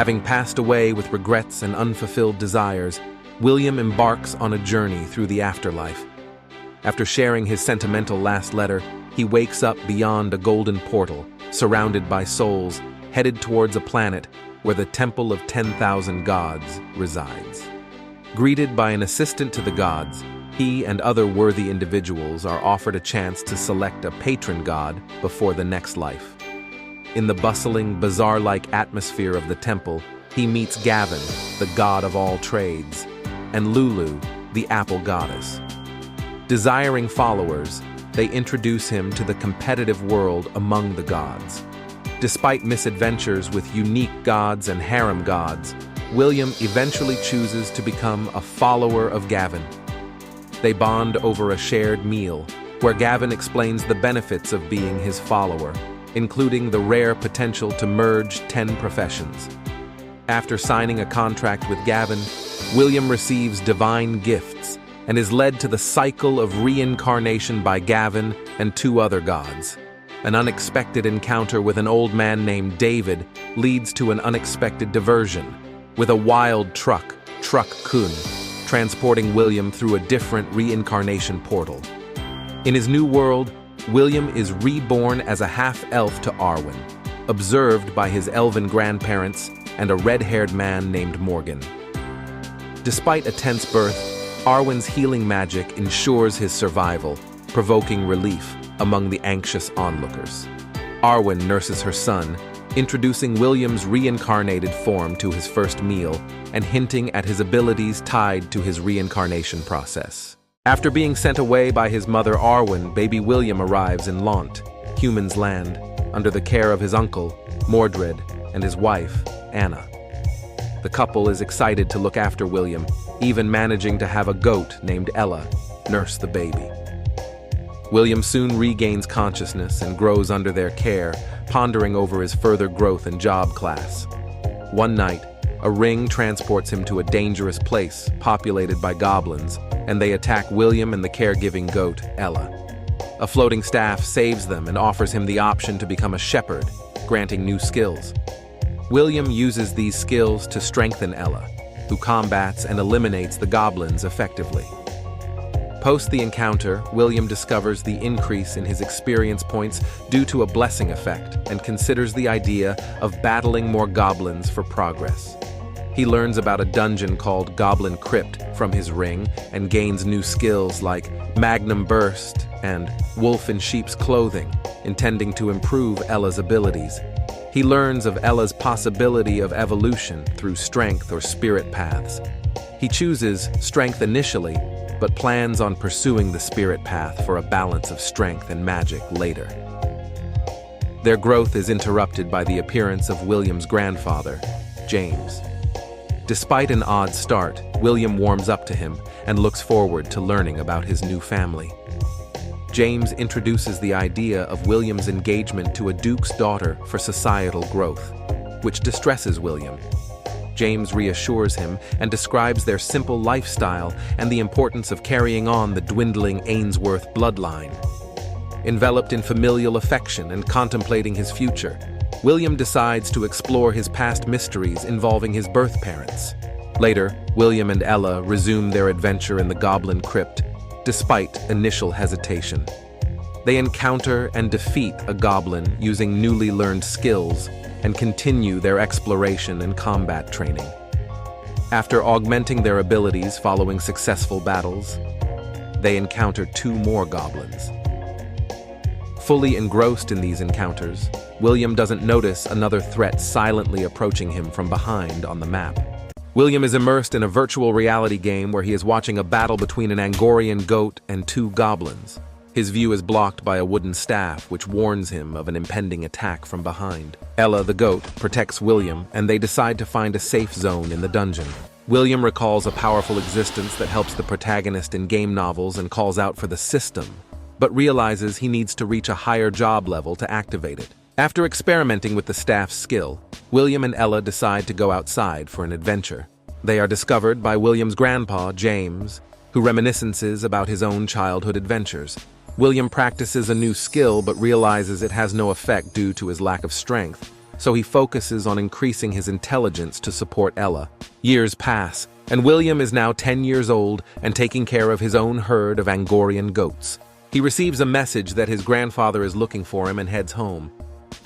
Having passed away with regrets and unfulfilled desires, William embarks on a journey through the afterlife. After sharing his sentimental last letter, he wakes up beyond a golden portal, surrounded by souls, headed towards a planet where the Temple of 10,000 Gods resides. Greeted by an assistant to the gods, he and other worthy individuals are offered a chance to select a patron god before the next life. In the bustling, bazaar-like atmosphere of the temple, he meets Gavin, the god of all trades, and Lulu, the apple goddess. Desiring followers, they introduce him to the competitive world among the gods. Despite misadventures with unique gods and harem gods, William eventually chooses to become a follower of Gavin. They bond over a shared meal, where Gavin explains the benefits of being his follower, including the rare potential to merge 10 professions. After signing a contract with Gavin, William receives divine gifts and is led to the Cycle of Reincarnation by Gavin and 2 other gods. An unexpected encounter with an old man named David leads to an unexpected diversion, with a wild truck Kun, transporting William through a different reincarnation portal. In his new world, William is reborn as a half-elf to Arwen, observed by his elven grandparents and a red-haired man named Morgan. Despite a tense birth, Arwen's healing magic ensures his survival, provoking relief among the anxious onlookers. Arwen nurses her son, introducing William's reincarnated form to his first meal and hinting at his abilities tied to his reincarnation process. After being sent away by his mother Arwen, baby William arrives in Launt, Human's Land, under the care of his uncle, Mordred, and his wife, Anna. The couple is excited to look after William, even managing to have a goat named Ella nurse the baby. William soon regains consciousness and grows under their care, pondering over his further growth and job class. One night, a ring transports him to a dangerous place populated by goblins, and they attack William and the caregiving goat, Ella. A floating staff saves them and offers him the option to become a shepherd, granting new skills. William uses these skills to strengthen Ella, who combats and eliminates the goblins effectively. Post the encounter, William discovers the increase in his experience points due to a blessing effect and considers the idea of battling more goblins for progress. He learns about a dungeon called Goblin Crypt from his ring and gains new skills like Magnum Burst and Wolf in Sheep's Clothing, intending to improve Ella's abilities. He learns of Ella's possibility of evolution through strength or spirit paths. He chooses strength initially, but plans on pursuing the spirit path for a balance of strength and magic later. Their growth is interrupted by the appearance of William's grandfather, James. Despite an odd start, William warms up to him and looks forward to learning about his new family. James introduces the idea of William's engagement to a duke's daughter for societal growth, which distresses William. James reassures him and describes their simple lifestyle and the importance of carrying on the dwindling Ainsworth bloodline. Enveloped in familial affection and contemplating his future, William decides to explore his past mysteries involving his birth parents. Later, William and Ella resume their adventure in the Goblin Crypt, despite initial hesitation. They encounter and defeat a goblin using newly learned skills and continue their exploration and combat training. After augmenting their abilities following successful battles, they encounter 2 more goblins. Fully engrossed in these encounters, William doesn't notice another threat silently approaching him from behind on the map. William is immersed in a virtual reality game where he is watching a battle between an Angorian goat and 2 goblins. His view is blocked by a wooden staff, which warns him of an impending attack from behind. Ella, the goat, protects William, and they decide to find a safe zone in the dungeon. William recalls a powerful existence that helps the protagonist in game novels and calls out for the system, but realizes he needs to reach a higher job level to activate it. After experimenting with the staff's skill, William and Ella decide to go outside for an adventure. They are discovered by William's grandpa, James, who reminiscences about his own childhood adventures. William practices a new skill but realizes it has no effect due to his lack of strength, so he focuses on increasing his intelligence to support Ella. Years pass, and William is now 10 years old and taking care of his own herd of Angorian goats. He receives a message that his grandfather is looking for him and heads home.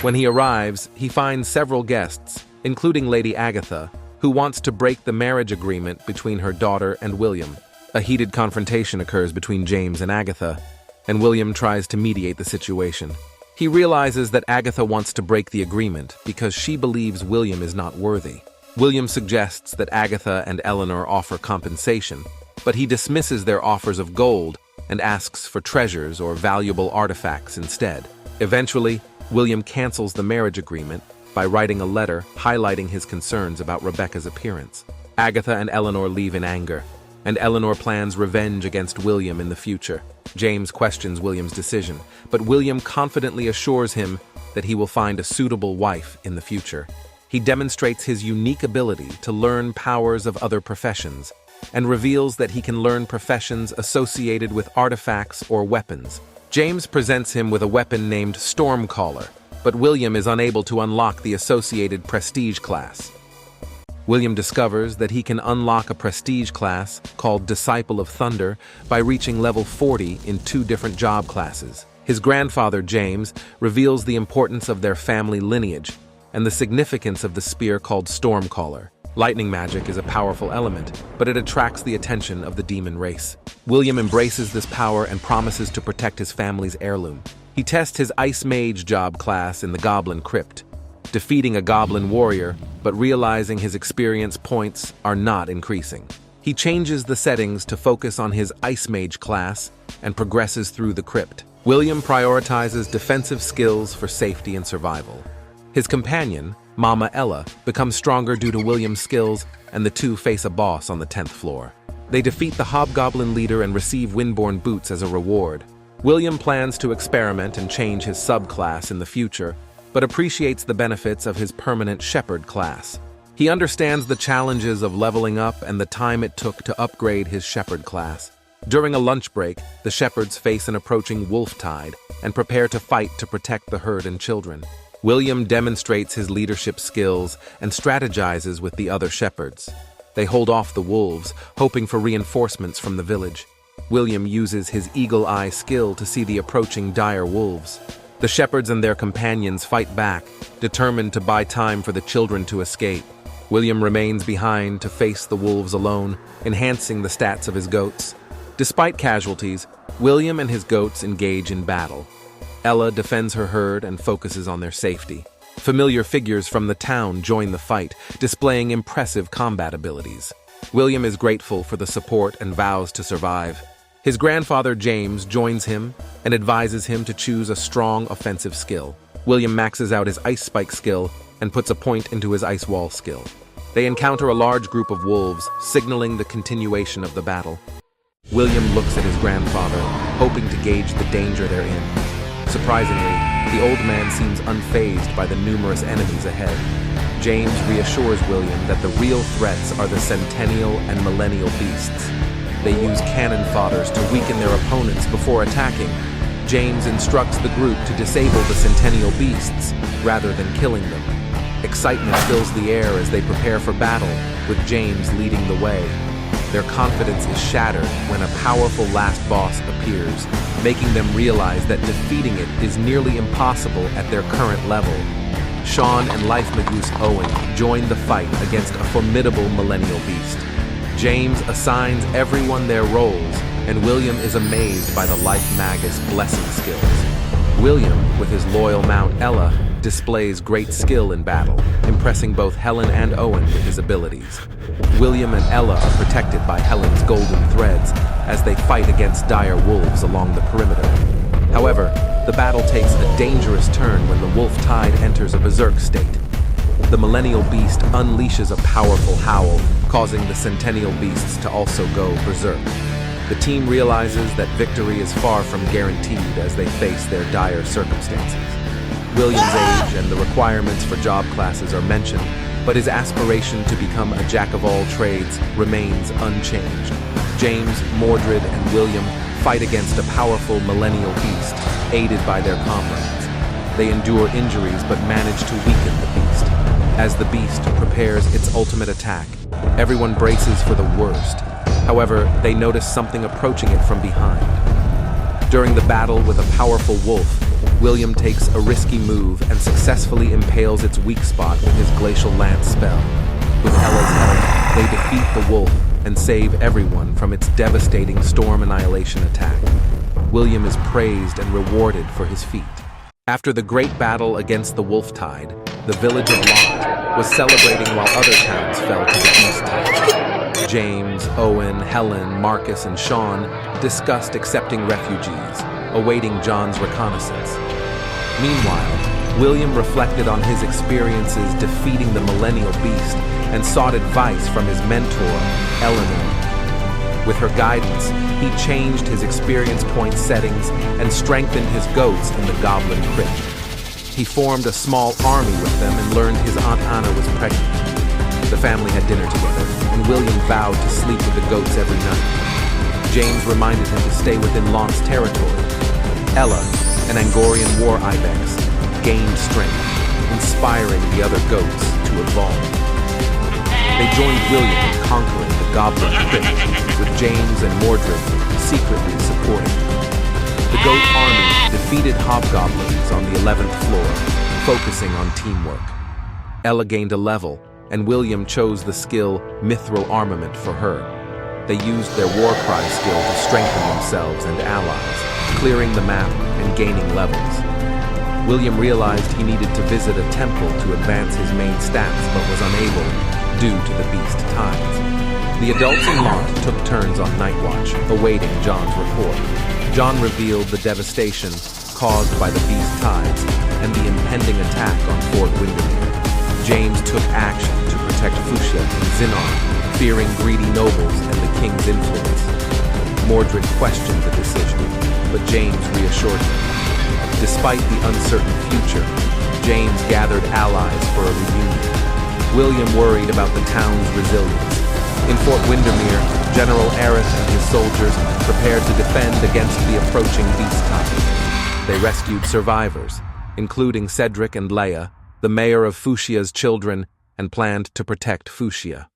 When he arrives, he finds several guests, including Lady Agatha, who wants to break the marriage agreement between her daughter and William. A heated confrontation occurs between James and Agatha, and William tries to mediate the situation. He realizes that Agatha wants to break the agreement because she believes William is not worthy. William suggests that Agatha and Eleanor offer compensation, but he dismisses their offers of gold and asks for treasures or valuable artifacts instead. Eventually, William cancels the marriage agreement by writing a letter highlighting his concerns about Rebecca's appearance. Agatha and Eleanor leave in anger, and Eleanor plans revenge against William in the future. James questions William's decision, but William confidently assures him that he will find a suitable wife in the future. He demonstrates his unique ability to learn powers of other professions, and reveals that he can learn professions associated with artifacts or weapons. James presents him with a weapon named Stormcaller, but William is unable to unlock the associated prestige class. William discovers that he can unlock a prestige class called Disciple of Thunder by reaching level 40 in 2 different job classes. His grandfather, James, reveals the importance of their family lineage and the significance of the spear called Stormcaller. Lightning magic is a powerful element, but it attracts the attention of the demon race. William embraces this power and promises to protect his family's heirloom. He tests his Ice Mage job class in the Goblin Crypt, defeating a goblin warrior, but realizing his experience points are not increasing. He changes the settings to focus on his Ice Mage class and progresses through the crypt. William prioritizes defensive skills for safety and survival. His companion, Mama Ella, becomes stronger due to William's skills, and the two face a boss on the 10th floor. They defeat the Hobgoblin leader and receive Windborne boots as a reward. William plans to experiment and change his subclass in the future, but appreciates the benefits of his permanent Shepherd class. He understands the challenges of leveling up and the time it took to upgrade his Shepherd class. During a lunch break, the Shepherds face an approaching wolf tide and prepare to fight to protect the herd and children. William demonstrates his leadership skills and strategizes with the other Shepherds. They hold off the wolves, hoping for reinforcements from the village. William uses his eagle eye skill to see the approaching dire wolves. The Shepherds and their companions fight back, determined to buy time for the children to escape. William remains behind to face the wolves alone, enhancing the stats of his goats. Despite casualties, William and his goats engage in battle. Ella defends her herd and focuses on their safety. Familiar figures from the town join the fight, displaying impressive combat abilities. William is grateful for the support and vows to survive. His grandfather, James, joins him and advises him to choose a strong offensive skill. William maxes out his Ice Spike skill and puts a point into his Ice Wall skill. They encounter a large group of wolves, signaling the continuation of the battle. William looks at his grandfather, hoping to gauge the danger they're in. Surprisingly, the old man seems unfazed by the numerous enemies ahead. James reassures William that the real threats are the Centennial and Millennial beasts. They use cannon fodders to weaken their opponents before attacking. James instructs the group to disable the Centennial beasts rather than killing them. Excitement fills the air as they prepare for battle, with James leading the way. Their confidence is shattered when a powerful last boss appears, making them realize that defeating it is nearly impossible at their current level. Sean and Life Magus Owen join the fight against a formidable Millennial beast. James assigns everyone their roles, and William is amazed by the Life Magus blessing skills. William, with his loyal mount Ella, displays great skill in battle, impressing both Helen and Owen with his abilities. William and Ella are protected by Helen's golden threads as they fight against dire wolves along the perimeter. However, the battle takes a dangerous turn when the wolf tide enters a berserk state. The Millennial Beast unleashes a powerful howl, causing the Centennial Beasts to also go berserk. The team realizes that victory is far from guaranteed as they face their dire circumstances. William's age and the requirements for job classes are mentioned, but his aspiration to become a jack-of-all-trades remains unchanged. James, Mordred, and William fight against a powerful Millennial Beast, aided by their comrades. They endure injuries but manage to weaken the beast. As the beast prepares its ultimate attack, everyone braces for the worst. However, they notice something approaching it from behind. During the battle with a powerful wolf, William takes a risky move and successfully impales its weak spot with his glacial lance spell. With Ella's help, they defeat the wolf and save everyone from its devastating storm annihilation attack. William is praised and rewarded for his feat. After the great battle against the wolf tide, the village of Lot was celebrating while other towns fell to the beast tide. James, Owen, Helen, Marcus, and Sean discussed accepting refugees, awaiting John's reconnaissance. Meanwhile, William reflected on his experiences defeating the millennial beast and sought advice from his mentor, Elyon. With her guidance, he changed his experience point settings and strengthened his goats in the goblin crypt. He formed a small army with them and learned his Aunt Anna was pregnant. The family had dinner together, and William vowed to sleep with the goats every night. James reminded him to stay within Lance territory. Ella, an Angorian war ibex, gained strength, inspiring the other goats to evolve. They joined William in conquering the Goblin Crypt, with James and Mordred secretly supporting. The goat army defeated hobgoblins on the 11th floor, focusing on teamwork. Ella gained a level, and William chose the skill Mithril Armament for her. They used their war cry skill to strengthen themselves and allies, clearing the map and gaining levels. William realized he needed to visit a temple to advance his main stats, but was unable due to the beast tides. The adults in Lot took turns on night watch, awaiting John's report. John revealed the devastation caused by the beast tides and the impending attack on Fort Windermere. James took action to protect Fuchsia and Zinar, fearing greedy nobles and the king's influence. Mordred questioned the decision, but James reassured him. Despite the uncertain future, James gathered allies for a reunion. William worried about the town's resilience. In Fort Windermere, General Aerith and his soldiers prepared to defend against the approaching beast tide. They rescued survivors, including Cedric and Leia, the mayor of Fuchsia's children, and planned to protect Fuchsia.